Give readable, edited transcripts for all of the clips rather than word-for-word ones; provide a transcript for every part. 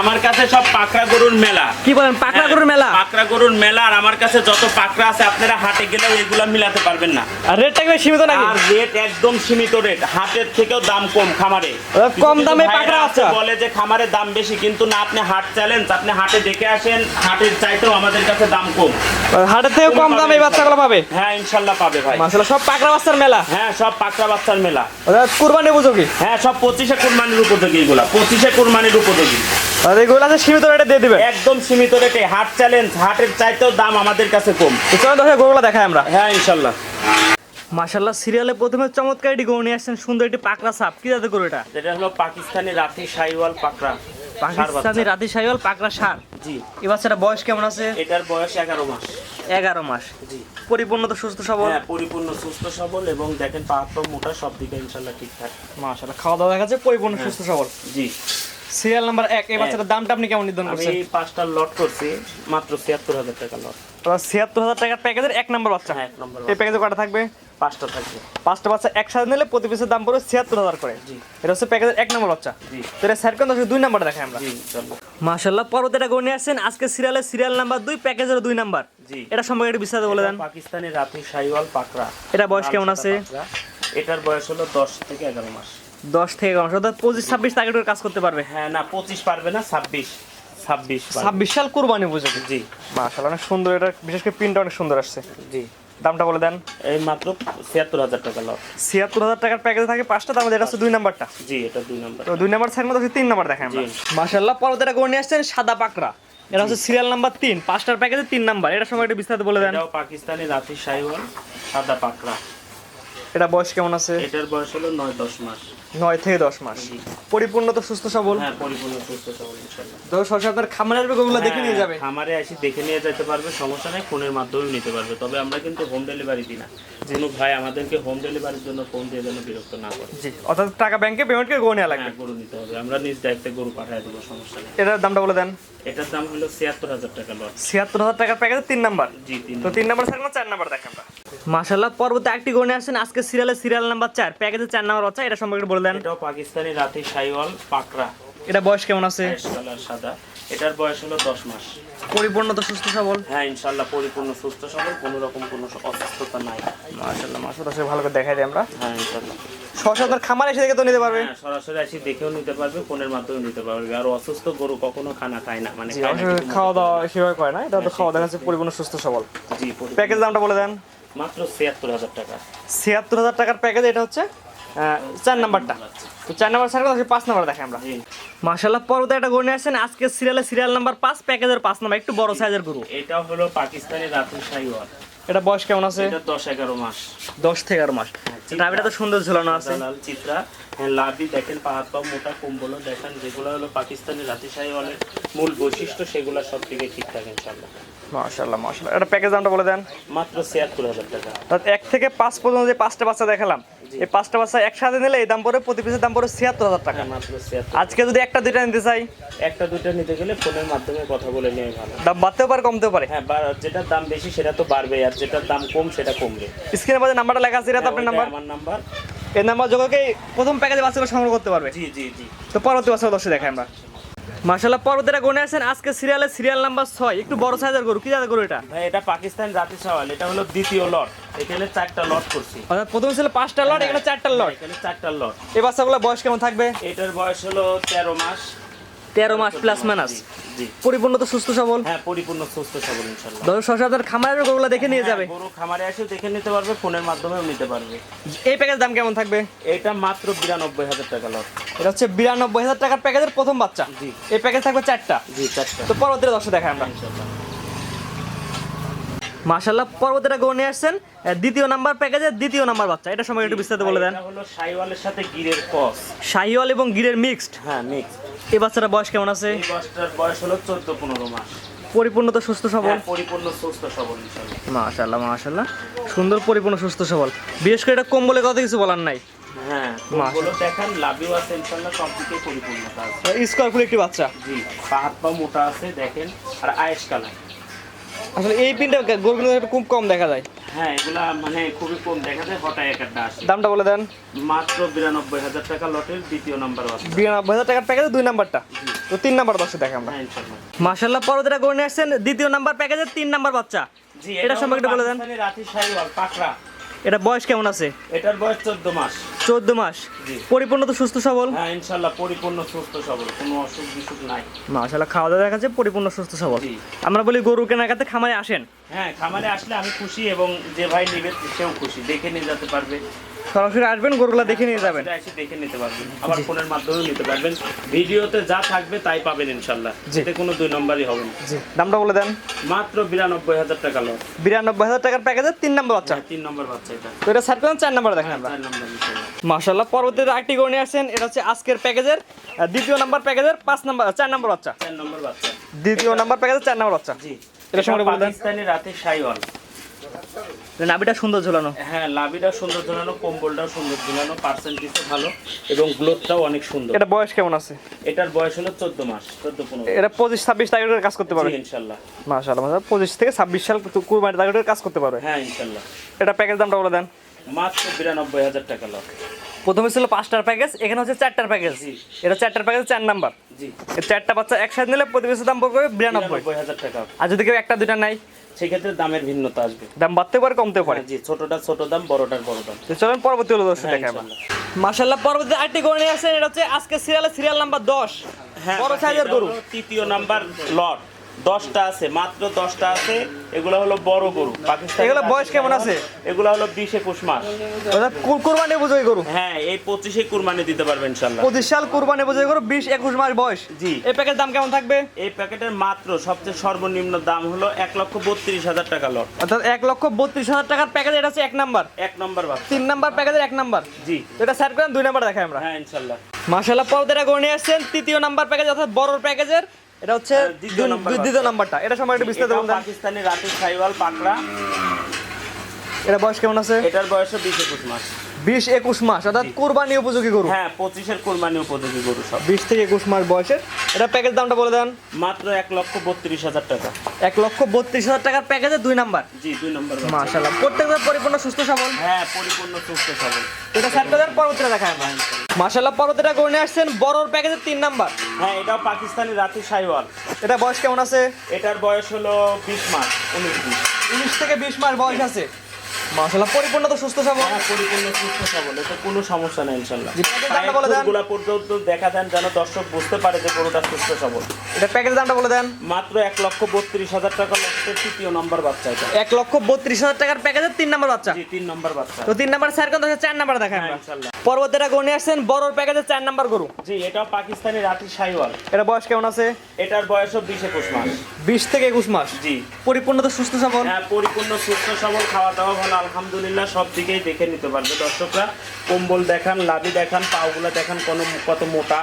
আমার কাছে সব পাকড়া গরুর মেলা। কি বলেন, পাকড়া গরুর মেলা? পাকড়া গরুর মেলা। আর আমার কাছে যত পাকড়া আছে আপনারা হাটে গেলেও এগুলা মিলাতে পারবেন না। আর রেটটা কি সীমিত নাকি? আর রেট একদম সীমিত রেট, হাটের থেকেও দাম কম খামারে। কম দামে পাকড়া আছে। বলে যে খামারের দাম বেশি, কিন্তু না, আপনি হাট চ্যালেঞ্জ, আপনি হাটে দেখে আসেন, হাটের চাইতেও আমাদের কাছে দাম কম। হাটের থেকে কম দামে এই বাচ্চাগুলো পাবে? হ্যাঁ ইনশাআল্লাহ পাবে ভাই। মাশাআল্লাহ, সব পাকড়া বাচ্চার মেলা? হ্যাঁ সব পাকড়া বাচ্চার মেলা। কুরবানি উপযোগী? হ্যাঁ সব 25-এ কুরবানির উপযোগী এগুলা, 25-এ কুরবানির উপযোগী। আর এগুলো আছে সীমিত রেটে দিয়ে দিবেন? একদম সীমিত রেটে, হাট চ্যালেঞ্জ, হাটের চাইতেও দাম আমাদের কাছে কম। চলো দর্শক গরুগুলো দেখাই আমরা। হ্যাঁ ইনশাআল্লাহ। মাশাআল্লাহ, সিরিয়ালে প্রথমে চমৎকার একটি গরু নিয়ে আসছেন, সুন্দর একটি পাকড়া সাপ। কি জাতের গরু এটা? এটা হলো পাকিস্তানি রাতি শাহিওয়াল পাকড়া। পাকিস্তানি রাতি শাহিওয়াল পাকড়া ষাঁড়। জি। এই বাচ্চাটা বয়স কেমন আছে? এটার বয়স 11 মাস। 11 মাস। জি। পরিপূর্ণ তো সুস্থ সবল? হ্যাঁ পরিপূর্ণ সুস্থ সবল, এবং দেখেন পা হাত পা মোটা, সব দিকে ইনশাআল্লাহ ঠিকঠাক। মাশাআল্লাহ, খাওয়া দাওয়া দেখা যাচ্ছে, পরিপূর্ণ সুস্থ সবল। জি। সিরিয়াল নাম্বার 1, এই বাচ্চাটার দামটা আপনি কেমন নির্ধারণ আমি করছেন? 5টা লট করছি, মাত্র 76000 টাকা লট। তো 76000 টাকার প্যাকেজের 1 নম্বর বাচ্চা। হ্যাঁ 1 নম্বর। এই প্যাকেজে কয়টা থাকবে? 5টা থাকবে। 5টা বাচ্চা একসাথে নিলে প্রতি পিসের দাম পড়বে 76000 করে। জি। এটা হচ্ছে প্যাকেজের 1 নম্বর বাচ্চা। জি। তো এটা সাইড কোন 2 নাম্বার দেখাই আমরা। জি ইনশাআল্লাহ। মাশাআল্লাহ, পরবর্তীটা গরু নিয়ে আসছেন আজকে সিরিয়াল নাম্বার 2, প্যাকেজের 2 নাম্বার। জি। এটা সম্পর্কে একটু বিস্তারিত বলে দেন। পাকিস্তানি রাতি শাহিওয়াল পাকড়া। এটা বয়স কেমন আছে? এটার বয়স হলো 10 থেকে 11 মাস। 10 থেকে 11 মাস, অর্থাৎ 25-26 টার্গেটের কাজ করতে পারবে। হ্যাঁ না 25 পারবে না, 26 পারবে। 26 সাল কুরবানি উপযোগী। জি। মাশাআল্লাহ, অনেক সুন্দর, এটা বিশেষ করে প্রিন্টটা অনেক সুন্দর আসছে। জি। দামটা বলে দেন। এই মাত্র 76000 টাকা লট। 76000 টাকার প্যাকেজে থাকে 5টা, তার মধ্যে এটা হচ্ছে 2 নাম্বারটা। জি এটা 2 নাম্বার। তো 2 নাম্বার সাইড মধ্যে 3 নাম্বার দেখাই আমরা। জি। মাশাআল্লাহ, পরবর্তীটা গরু নিয়ে আসছেন সাদা পাকড়া। এটা হচ্ছে সিরিয়াল নাম্বার 3, 5টার প্যাকেজে 3 নাম্বার। এটা সম্পর্কে একটু বিস্তারিত বলে দেন। এটাও পাকিস্তানি রাতি শাহিওয়াল সাদা পাকড়া। এটা বয়স কেমন আছে? এটার বয়স হলো 9-10 মাস। 9 থেকে 10 মাস। জি। পরিপূর্ণ তো সুস্থ সবল? হ্যাঁ পরিপূর্ণ সুস্থ সবল ইনশাআল্লাহ। তো সরাসরি আপনার খামারে আসবে, গরুগুলো দেখে নিয়ে যাবে? খামারে এসে দেখে নিয়ে যেতে পারবে, সমস্যা নেই, ফোনের মাধ্যমেও নিতে পারবে। তবে আমরা কিন্তু হোম ডেলিভারি দিই না। কোনো ভাই আমাদেরকে হোম ডেলিভারির জন্য ফোন দিয়ে যেন বিরক্ত না করে। জি, অর্থাৎ টাকা ব্যাংকে পেমেন্ট করে গরু নেওয়া লাগবে? হ্যাঁ গরু নিতে হবে, আমরা নিজ দায়িত্বে গরু পাঠিয়ে দেবো, সমস্যা নেই। এটার দামটা বলে দেন। এটার দাম হলো 76000 টাকা লট। 76000 টাকার প্যাকেজে 3 নাম্বার। জি 3। তো 3 নাম্বার সাইড 4 নাম্বার দেখেন আমরা। মাশাআল্লাহ, পরবর্তী একটি গরু নিয়ে আসছেন আজকে সিরিয়াল নাম্বার 4, প্যাকেজে 4 নাম্বার বাচ্চা। এটা সম্পর্কে একটু বলে দেন। এটাও পাকিস্তানি রাতি শাহিওয়াল পাকড়া। এটা বয়স কেমন আছে? অ্যাশ কালার সাদা। এটার বয়স হলো 10 মাস। পরিপূর্ণ তো সুস্থ সবল? হ্যাঁ ইনশাআল্লাহ পরিপূর্ণ সুস্থ সবল, কোনো রকম কোনো অসুস্থতা নাই। মাশাআল্লাহ, মাশাআল্লাহ, ভালো করে দেখাই দিই আমরা। হ্যাঁ ইনশাআল্লাহ। সরাসরি আপনার খামারে এসে দেখে তো নিতে পারবে? হ্যাঁ সরাসরি এসে দেখেও নিতে পারবে, ফোনের মাধ্যমেও নিতে পারবে। আর অসুস্থ গরু কখনো খানা খায় না, মানে জি, খায় না অবশ্যই কিন্তু খাওয়া দাওয়া সেভাবে করে না। এটা তো খাওয়া দাওয়া হচ্ছে পরিপূর্ণ সুস্থ সবল। জি প্যাকেজ দামটা বলে দেন। মাত্র 76000 টাকা। 76000 টাকার প্যাকেজ। এটা হচ্ছে 4 নাম্বারটা। তো 4 নাম্বার সাইড 5 নাম্বার দেখেন আমরা। জি। মাশাআল্লাহ, পরবর্তী একটা গরু নিয়ে আসছেন আজকে সিরিয়াল নাম্বার 5, প্যাকেজের 5 নাম্বার, একটু বড় সাইজের গরু। এটাও হলো পাকিস্তানি রাতি শাহিওয়াল। এটা বয়স কেমন আছে? এটা 10-11 মাস। 10 থেকে 11 মাস। এটা তো সুন্দর ঝুলানো আছে। লাল চিত্রা। হ্যাঁ লাভি দেখেন, পা হাত পা মোটা, কম্বল দেখেন, যেগুলো হলো পাকিস্তানি রাতি শাহিওয়ালের মূল বৈশিষ্ট্য, সেগুলো সব থেকে ঠিকঠাক ইনশাআল্লাহ। মাশাআল্লাহ, মাশাআল্লাহ, এটা প্যাকেজ দামটা বলে দেন। মাত্র 76000 টাকা। অর্থাৎ 1 থেকে 5 পর্যন্ত যে 5টা বাচ্চা দেখালাম, এই 5টা বাচ্চা একসাথে নিলে এই দাম পড়ে, প্রতি পিসের দাম পড়ে 76000 টাকা। হ্যাঁ মাত্র 76000। আজকে যদি একটা দুইটা নিতে চাই, একটা দুইটা নিতে গেলে ফোনের মাধ্যমে কথা বলে নিয়ে ভালো। দাম বাড়তেও পারে, কমতেও পারে। হ্যাঁ যেটার দাম বেশি সেটা তো বাড়বে, আর যেটার দাম কম সেটা কমবে। স্ক্রিনের মধ্যে নাম্বারটা লেখা আছে, এটা তো আপনার ওইটাই নাম্বার। আমার নাম্বার। এই নাম্বার যোগাযোগে প্রথম প্যাকেজে বাচ্চাগুলো সংগ্রহ করতে পারবে। জি জি জি। তো পরবর্তী বাচ্চা দর্শক দেখাই আমরা। মাশাআল্লাহ, পরবর্তীটা গরু নিয়ে আসছেন আজকে সিরিয়াল নাম্বার 6, একটু বড় সাইজের গরু। কি জাতের গরু এটা? ভাই এটা পাকিস্তান রাতি শাহিওয়াল। এটা হলো দ্বিতীয় লট। এখানে 4টা লট করছি। অর্থাৎ প্রথম ছিল 5টা লট, এখানে 4টা লট। এখানে 4টা লট। এই বাচ্চাগুলো বয়স কেমন থাকবে? এটার বয়স হলো 13 মাস। 13 মাস প্লাস মাইনাস। জি। পরিপূর্ণ তো সুস্থ সবল? হ্যাঁ পরিপূর্ণ সুস্থ সবল ইনশাআল্লাহ। দর্শক সরাসরি আপনার খামারের গরুগুলো দেখে নিয়ে যাবে? গরু খামারে এসে দেখে নিতে পারবে, ফোনের মাধ্যমেও নিতে পারবে। এই প্যাকেজ দাম কেমন থাকবে? এটা মাত্র 92000 টাকা লট। এটা হচ্ছে 92000 টাকার প্যাকেজের প্রথম বাচ্চা। জি। এই প্যাকেজ থাকবে 4টা। জি 4টা। তো পরবর্তী দর্শক দেখাই আমরা। ইনশাআল্লাহ। মাশাআল্লাহ, পরবর্তীটা গরু নিয়ে আসছেন দ্বিতীয় নাম্বার প্যাকেজের দ্বিতীয় নাম্বার বাচ্চা। এটা সম্পর্কে একটু বিস্তারিত বলে দেন। এটা হলো শাহিওয়ালের সাথে গিরের ক্রস। শাহিওয়াল এবং গিরের মিক্সড। হ্যাঁ মিক্স। এই বাচ্চাটার বয়স কেমন আছে? এই বাচ্চাটার বয়স হলো 14-15 মাস। পরিপূর্ণ তো সুস্থ সবল? হ্যাঁ পরিপূর্ণ সুস্থ সবল ইনশাআল্লাহ। মাশাআল্লাহ, মাশাআল্লাহ, সুন্দর পরিপূর্ণ সুস্থ সবল। বিশেষ করে এটা কম্বলে কথা কিছু বলার নাই। হ্যাঁ বলো দেখেন, লাভিও আছে ইনশাআল্লাহ, সব দিকে পরিপূর্ণ কাজ। স্কয়ার ফুল একটি বাচ্চা। জি। পা হাত পা মোটা আছে দেখেন, আর আয়েশ কালার। আসলে এই পিনটা গরুগুলো একটু খুব কম দেখা যায়। হ্যাঁ এগুলা মানে খুবই কম দেখা যায়, হঠাৎ একটা আসে। দামটা বলে দেন। মাত্র 92000 টাকা লটের দ্বিতীয় নাম্বার আছে। 92000 টাকার প্যাকেজে 2 নাম্বারটা। জি। তো 3 নাম্বার দর্শক দেখেন আমরা। হ্যাঁ ইনশাআল্লাহ। মাশাআল্লাহ পরবর্তীটা গরু নিয়ে আসছেন দ্বিতীয় নাম্বার প্যাকেজের 3 নাম্বার বাচ্চা। জি এটা সম্পর্কে একটু বলে দেন। পাকিস্তানি রাতি শাহিওয়াল পাকড়া। এটা বয়স কেমন আছে? এটার বয়স 14 মাস। 14 মাস। জি। পরিপূর্ণ তো সুস্থ সবল? হ্যাঁ ইনশাআল্লাহ পরিপূর্ণ সুস্থ সবল, কোনো অসুখ বিসুখ নাই। মাশাআল্লাহ খাওয়া দাওয়া দেখাচ্ছে পরিপূর্ণ সুস্থ সবল। জি। আমরা বলি গরু কেনাকাটাতে খামারে আসেন। হ্যাঁ খামারে আসলে আমি খুশি এবং যে ভাই নেবে সেও খুশি, দেখে নিয়ে যেতে পারবে। সরাসরি আসবেন, গরুগুলা দেখে নিয়ে যাবেন। সেটা এসে দেখে নিতে পারবেন, আবার ফোনের মাধ্যমেও নিতে পারবেন। ভিডিওতে যা থাকবে তাই পাবেন ইনশাআল্লাহ। জি। এতে কোনো 2 নম্বরই হবে না। জি দামটা বলে দেন। মাত্র 92,000 টাকা লস। 92,000 টাকার প্যাকেজের 3 নাম্বার বাচ্চা। 3 নম্বর বাচ্চা এটা। তো এটা সাইড করেন 4 নাম্বার দেখেন আমরা। 4 নম্বর ইনশাআল্লাহ। মাশাআল্লাহ পরবর্তীতে আরেকটি গরু নিয়ে আসছেন। এটা হচ্ছে আজকের প্যাকেজের দ্বিতীয় নাম্বার প্যাকেজের 4 নাম্বার বাচ্চা। 4 নম্বর বাচ্চা। দ্বিতীয় নাম্বার প্যাকেজের 4 নাম্বার বাচ্চা। জি। এটা সম্পর্কে বলে দেন। পাকিস্তানি রাতে শাহিওয়াল। নাভিটা সুন্দর ঝোলানো। হ্যাঁ লাভিটা সুন্দর ঝুলানো, কম্বলটাও সুন্দর ঝুলানো, পার্সেন্টেজও ভালো এবং গ্লোথটাও অনেক সুন্দর। এটা বয়স কেমন আছে? এটার বয়স হলো 14 মাস, 14-15। এটা 25-26 তারিখের কাজ করতে পারবে জি ইনশাআল্লাহ। মাশাআল্লাহ। 25 থেকে 26 সাল কুরবানি তারিখের কাজ করতে পারবে। হ্যাঁ ইনশাআল্লাহ। এটা প্যাকেজ দামটা বলে দেন। মাত্র 92,000 টাকা লস। প্রথমে ছিল 5টার প্যাকেজ, এখানে হচ্ছে 4টার প্যাকেজ। জি। এটা 4টার প্যাকেজ 4 নাম্বার। জি। এই 4টা বাচ্চা একসাথে নিলে প্রতি পিসের দাম পড়বে 92। 92,000 টাকা। আর যদি কেউ একটা দুইটা নাই সেক্ষেত্রে দামের ভিন্নতা আসবে। দাম বাড়তে পারে কমতে পারে। জি ছোটটা ছোট দাম, বড়টার বড় দাম। তো চলেন পরবর্তী হলো দর্শক হ্যাঁ, দেখাবো। ইনশাআল্লাহ। মাশাআল্লাহ পরবর্তী আরেকটি গরু নিয়ে আসেন। এটা হচ্ছে আজকে সিরিয়াল নাম্বার 10। হ্যাঁ বড় সাইজের এটা গরু। হলো তৃতীয় নাম্বার লট। 10টা আছে, মাত্র 10টা আছে। এগুলো হলো বড় গরু পাকিস্তানি। এগুলো বয়স কেমন আছে? এগুলো হলো 20-21 মাস। ওটা কুরবানি উপযোগী গরু। হ্যাঁ এই 25-এ কুরবানি দিতে পারবে ইনশাআল্লাহ। 25 সাল কুরবানি উপযোগী গরু, 20-21 মাস বয়স। জি। এই প্যাকেজ দাম কেমন থাকবে? এই প্যাকেটের মাত্র সবচেয়ে সর্বনিম্ন দাম হলো 1,32,000 টাকা লট। অর্থাৎ 1,32,000 টাকার প্যাকেজ। এটা হচ্ছে 1 নাম্বার। 1 নম্বর বাচ্চা। 3 নাম্বার প্যাকেজের 1 নাম্বার। জি। তো এটা সাইড করেন 2 নাম্বার দেখাই আমরা। হ্যাঁ ইনশাআল্লাহ। মাশাআল্লাহ পরবর্তীটা গরু নিয়ে আসছেন তৃতীয় নাম্বার প্যাকেজ অর্থাৎ বড় প্যাকেজের। এটা হচ্ছে দ্বিতীয় নাম্বার দ্বিতীয় নাম্বারটা। এটা সময় একটু বিস্তারিত এটাও বলুন। পাকিস্তানি রাতি শাহিওয়াল পাকড়া। এটা বয়স কেমন আছে? এটার বয়স 20-21 মাস। 20-21 মাস অর্থাৎ কুরবানি উপযোগী গরু। হ্যাঁ 25-এর কুরবানি উপযোগী গরু সব। 20 থেকে 21 মাস বয়সের। এটা প্যাকেজ দামটা বলে দেন। মাত্র 1,32,000 টাকা। 1,32,000 টাকার প্যাকেজে 2 নাম্বার। জি 2 নম্বর বাচ্চা। মাশাআল্লাহ প্রত্যেকটা পরিপূর্ণ সুস্থ সবল। হ্যাঁ পরিপূর্ণ সুস্থ সবল। এটা সাইড করে দেন পরবর্তীটা দেখায় আমরা। মাশাআল্লাহ পরবর্তীটা গরু নিয়ে আসছেন বড় প্যাকেজের 3 নাম্বার। হ্যাঁ এটাও পাকিস্তানি রাতি শাহিওয়াল। এটা বয়স কেমন আছে? এটার বয়স হলো 20 মাস, 19-20। 19 থেকে 20 মাস বয়স আছে। মাশাআল্লাহ পরিপূর্ণ তো সুস্থ সবল। হ্যাঁ পরিপূর্ণ সুস্থ সবল, এতে কোনো সমস্যা নেই ইনশাআল্লাহ। জি, প্যাকেজ দামটা বলে দেন। গুলা পর্যন্ত দেখা দেন যেন দর্শক বুঝতে পারে যে গরুটা সুস্থ সবল। এটা প্যাকেজ দামটা বলে দেন। মাত্র 1,32,000 টাকা লক্ষ্যের তৃতীয় নম্বর বাচ্চা এটা। 1,32,000 টাকার প্যাকেজে 3 নাম্বার বাচ্চা। জি 3 নম্বর বাচ্চা। তো 3 নাম্বার সাইড করে 4 নাম্বার দেখায় হ্যাঁ আমরা। ইনশাআল্লাহ। পরবর্তীটা গরু নিয়ে আসছেন বড় প্যাকেজে 4 নাম্বার গরু। জি এটাও পাকিস্তানি রাতি শাহিওয়াল। এটা বয়স কেমন আছে? এটার বয়সও 20-21 মাস। 20 থেকে 21 মাস। জি। পরিপূর্ণ তো সুস্থ সবল। হ্যাঁ পরিপূর্ণ সুস্থ সবল, খাওয়া দাওয়া ভালো আলহামদুলিল্লাহ, সব দিকেই দেখে নিতে পারবে দর্শকরা। কম্বল দেখান, লাভি দেখান, পাগুলা দেখান কত মোটা।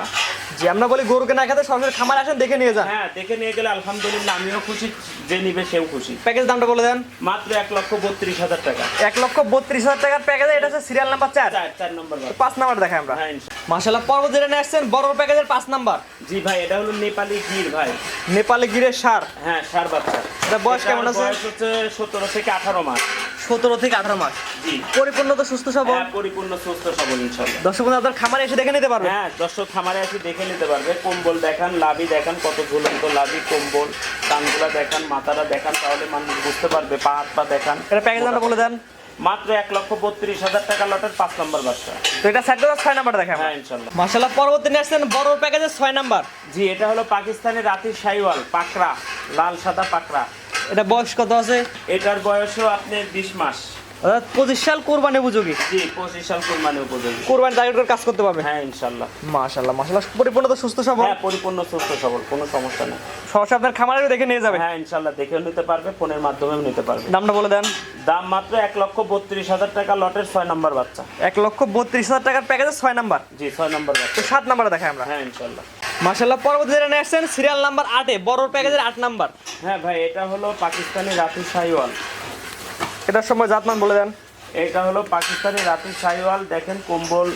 যে আমরা বলি গরুকে না খেতে সরাসরি খামার আসেন দেখে নিয়ে যান। হ্যাঁ দেখে নিয়ে গেলে আলহামদুলিল্লাহ আমিও খুশি, যে নিবে সেও খুশি। প্যাকেজ দামটা বলে দেন। মাত্র 1,32,000 টাকা। 1,32,000 টাকার প্যাকেজে এটা হচ্ছে সিরিয়াল নাম্বার 4। 4 নম্বর বাচ্চা। 5 নাম্বার দেখাই আমরা। হ্যাঁ মাশাআল্লাহ পরবর্তী নিয়ে আসছেন বড় প্যাকেজের 5 নাম্বার। জি ভাই এটা হলো নেপালি গির ভাই। নেপালি গিরের সার। হ্যাঁ সার বাচ্চা। এটা বয়স কেমন আছে? বয়স হচ্ছে 17 থেকে 18 মাস। 17 থেকে 18 মাস। জি। পরিপূর্ণ তো সুস্থ সবল। হ্যাঁ পরিপূর্ণ সুস্থ সবল ইনশাআল্লাহ। দর্শক বন্ধু আপনার খামারে এসে দেখে নিতে পারবে। হ্যাঁ দর্শক খামারে এসে দেখে নিতে পারবে। কম্বল দেখান, লাভি দেখান, কত ঝুলন্ত লাভি, কম্বল, কানগুলা দেখান, মাথাটা দেখান, তাহলে মানুষ বুঝতে পারবে। পা হাত পা দেখান। এটা প্যাকেজ দামটা বলে দেন। মাত্র 1,32,000 টাকা লটের 5 নম্বর বাচ্চা। তো এটা সাইড করে 6 নাম্বার দেখাই আমরা। হ্যাঁ ইনশাআল্লাহ। মাশাআল্লাহ পরবর্তী নিয়ে আসছেন বড় প্যাকেজের 6 নাম্বার। জি এটা হলো পাকিস্তানি রাতি শাহিওয়াল পাকড়া, লাল সাদা পাকড়া। এটা বয়স কত আছে? এটার বয়সও আপনার 20 মাস। অর্থাৎ 25 সাল কুরবানি উপযোগী। জি 25 সাল কুরবানি উপযোগী। কুরবানি টার্গেট কাজ করতে পারবে। হ্যাঁ ইনশাআল্লাহ। মাশাআল্লাহ মাশাআল্লাহ পরিপূর্ণ তো সুস্থ সবল। হ্যাঁ পরিপূর্ণ সুস্থ সবল, কোনো সমস্যা নেই। সরাসরি আপনার খামারে দেখে নিয়ে যাবে। হ্যাঁ ইনশাআল্লাহ দেখেও নিতে পারবে, ফোনের মাধ্যমেও নিতে পারবে। দামটা বলে দেন। দাম মাত্র 1,32,000 টাকা লটের 6 নম্বর বাচ্চা। 1,32,000 টাকার প্যাকেজে 6 নাম্বার। জি 6 নম্বর বাচ্চা। তো 7 নাম্বার দেখাই আমরা। হ্যাঁ ইনশাআল্লাহ। মাশাআল্লাহ পরবর্তী যেটা নিয়ে আসছেন সিরিয়াল নাম্বার 8 এ বড় প্যাকেজের 8 নাম্বার। হ্যাঁ ভাই এটা হলো পাকিস্তানি রাতি শাহিওয়াল। এটার সময় জাতমান বলে দেন। এটা হলো পাকিস্তানি রাতি শাহিওয়াল। দেখেন কম্বল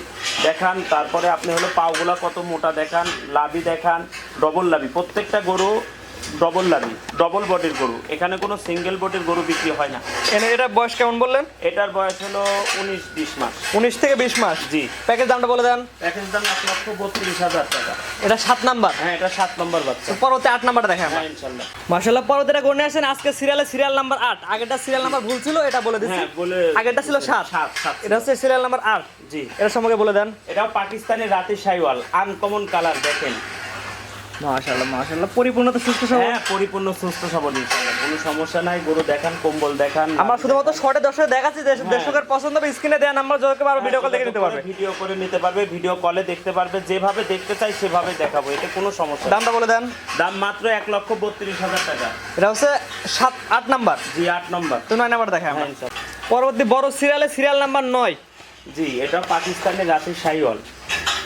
দেখান, তারপরে আপনি হলো পাগুলা কত মোটা দেখান, লাভি দেখান, ডবল লাভি। প্রত্যেকটা গরু ডবল লাভি, ডবল বডির গরু। এখানে কোনো সিঙ্গেল বডির গরু বিক্রি হয় না। এটা বয়স কেমন বললেন? এটার বয়স হলো 19-20 মাস। 19 থেকে 20 মাস। জি। প্যাকেজ দামটা বলে দেন। প্যাকেজ দাম 1,32,000 টাকা। এটা 7 নাম্বার। হ্যাঁ, এটা 7 নম্বর বাচ্চা। পরবর্তী 8 নাম্বারটা দেখেন। হ্যাঁ, ইনশাআল্লাহ। মাশাআল্লাহ, পরবর্তীটা গনে আসেন আজকে সিরিয়াল নাম্বার 8। আগেরটা সিরিয়াল নাম্বার ভুল ছিল, এটা বলে দিচ্ছি। হ্যাঁ, বলে আগেরটা ছিল 7। এটা হচ্ছে সিরিয়াল নাম্বার 8। জি। এটা সম্পর্কে বলে দেন। এটাও পাকিস্তানি রাতি শাইওয়াল, আনকমন কালার দেখেন। মাশাআল্লাহ, পরিপূর্ণ তো সুস্থ সবল। হ্যাঁ, পরিপূর্ণ সুস্থ সবল ইনশাআল্লাহ। কোনো সমস্যা নাই। গরু দেখান, কম্বল দেখান। আমরা শুধুমাত্র শর্টে দর্শকের দেখাচ্ছি, দর্শকের পছন্দ হবে স্ক্রিনে দেওয়া নাম্বার যোগাযোগ করে ভিডিও কল দেখে নিতে পারবে। ভিডিও করে নিতে পারবে, ভিডিও কলে দেখতে পারবে। যেভাবে দেখতে চাই সেভাবে দেখাবো, এতে কোনো সমস্যা নেই। দামটা বলে দেন। দাম মাত্র 1,32,000 টাকা। এটা হচ্ছে 8 নাম্বার। জি, 8 নম্বর। তো 9 নাম্বার দেখাই আমরা। হ্যাঁ, ইনশাআল্লাহ। পরবর্তী বড় সিরিয়াল নাম্বার 9। জি, এটা পাকিস্তানের রাতি শাইওয়াল।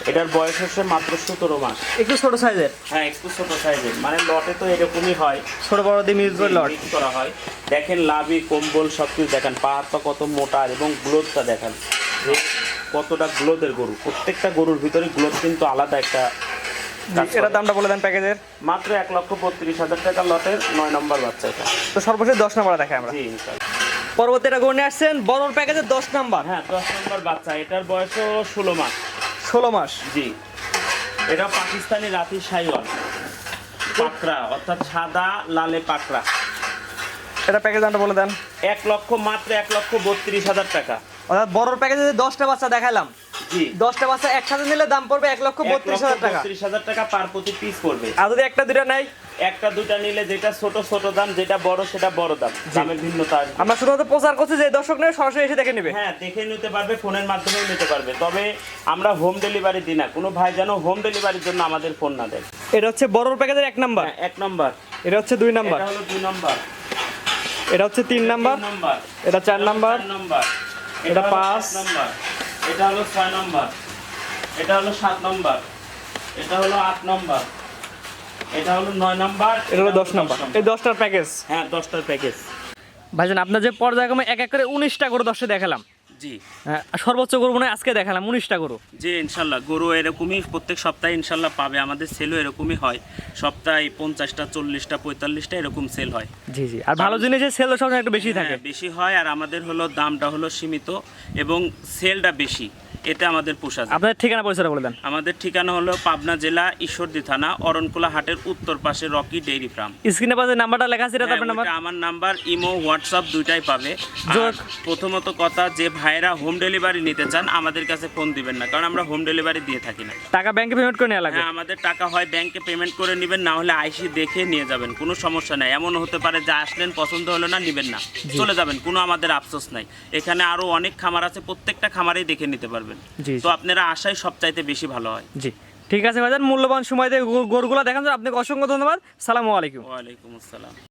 এটার বয়স হচ্ছে মাত্র 17 মাস। একটু ছোট সাইজের। হ্যাঁ, একটু ছোট সাইজের, মানে লটে তো এরকমই হয়, ছোট বড় দিয়ে মিক্স করে লট মিক্স করা হয়। দেখেন লাভি, কম্বল সবকিছু দেখেন, পাহাড়টা কত মোটা এবং গ্লোথটা দেখেন যে কতটা গ্লোথের গরু। প্রত্যেকটা গরুর ভিতরে গ্লোথ কিন্তু আলাদা একটা। এটা দামটা বলে দেন প্যাকেজের। মাত্র 1,32,000 টাকা লটের 9 নম্বর বাচ্চা এটা। তো সর্বশেষ 10 নাম্বার দেখাই আমরা। জি, ইনশাআল্লাহ। পরবর্তী এটা গনে আসছেন বড় প্যাকেজের 10 নাম্বার। হ্যাঁ, 10 নম্বর বাচ্চা। এটার বয়সও 16 মাস। 16 মাস। জি। এটা পাকিস্তানি রাতি শাইওয়াল পাকড়া, অর্থাৎ সাদা লালে পাকড়া। এটা প্যাকেজ দামটা বলে দেন। মাত্র 1,32,000 টাকা। অর্থাৎ বড় প্যাকেজে যে 10টা বাচ্চা দেখাইলাম, জি, 10টা বাচ্চা একসাথে নিলে দাম পড়বে 1,32,000 টাকা। 1,32,000 টাকা পার প্রতি পিস পড়বে। আর যদি একটা দুটা নাই, একটা দুটা নিলে যেটা ছোট দাম, যেটা বড় সেটা বড় দাম। দামের ভিন্নতা আসবে। আমরা শুধুমাত্র প্রচার করছি যে দর্শক নেবে সরাসরি এসে দেখে নেবে। হ্যাঁ, দেখে নিতে পারবে, ফোনের মাধ্যমেও নিতে পারবে। তবে আমরা হোম ডেলিভারি দিই না। কোনো ভাই যেন হোম ডেলিভারির জন্য আমাদের ফোন না দেয়। এটা হচ্ছে বড় প্যাকেজের 1 নাম্বার। হ্যাঁ, 1 নম্বর। এটা হচ্ছে 2 নাম্বার। এটা হলো 2 নম্বর। এটা হচ্ছে 3 নাম্বার। 3 নম্বর। এটা 4 নাম্বার। 4 নম্বর। এটা হলো 5 5 নম্বর। এটা হলো 6 নম্বর। এটা হলো 7 নম্বর। এটা হলো 8 নম্বর। এটা হলো 9 নম্বর। এটা হলো 10 নাম্বার। এই 10টার প্যাকেজ। হ্যাঁ, 10টার প্যাকেজ। ভাইজান আপনার যে পর্যায়ক্রমে এক এক করে 19টা গরু দর্শকে দেখালাম। জি। হ্যাঁ, সর্বোচ্চ গরু মনে হয় আজকে দেখালাম 19টা গরু। জি, ইনশাল্লাহ। গরু এরকমই প্রত্যেক সপ্তাহে ইনশাল্লাহ পাবে। আমাদের সেলও এরকমই হয়, সপ্তাহে 50টা 40টা 45টা এরকম সেল হয়। জি জি। আর ভালো জিনিসের সেল সবসময় একটু বেশি থাকে। হ্যাঁ, বেশি হয়। আর আমাদের হলো দামটা হলো সীমিত এবং সেলটা বেশি, এতে আমাদের পোষা যায়। আপনার ঠিকানা পরিচয়টা বলে দেন। আমাদের ঠিকানা হলো পাবনা জেলা ঈশ্বরদী থানা অরণকুলা হাটের উত্তর পাশে রকি ডেইরি ফার্ম। স্ক্রিনে পাশে নাম্বারটা লেখা আছে, এটা আপনার নাম্বার। আমার নাম্বার, ইমো হোয়াটসঅ্যাপ দুইটাই পাবে। আর প্রথমত কথা, যে ভাইরা হোম ডেলিভারি নিতে চান আমাদের কাছে ফোন দিবেন না, কারণ আমরা হোম ডেলিভারি দিয়ে থাকি না। টাকা ব্যাংকে পেমেন্ট করে নেওয়া লাগবে। হ্যাঁ, আমাদের টাকা হয় ব্যাংকে পেমেন্ট করে নেবেন, না হলে আইসি দেখে নিয়ে যাবেন, কোনো সমস্যা নাই। এমন হতে পারে যে আসলেন, পছন্দ হলো না, নেবেন না, চলে যাবেন, কোনো আমাদের আফসোস নাই। এখানে আরো অনেক খামার আছে, প্রত্যেকটা খামারেই দেখে নিতে পারবেন। জি। তো আপনারা আসাই সবচাইতে বেশি ভালো হয়। জি, ঠিক আছে ভাইজান, মূল্যবান সময় দিয়ে গরুগুলো দেখান। আপনাকে অসংখ্য ধন্যবাদ। সালামু আলাইকুম। ওয়ালাইকুম আসসালাম।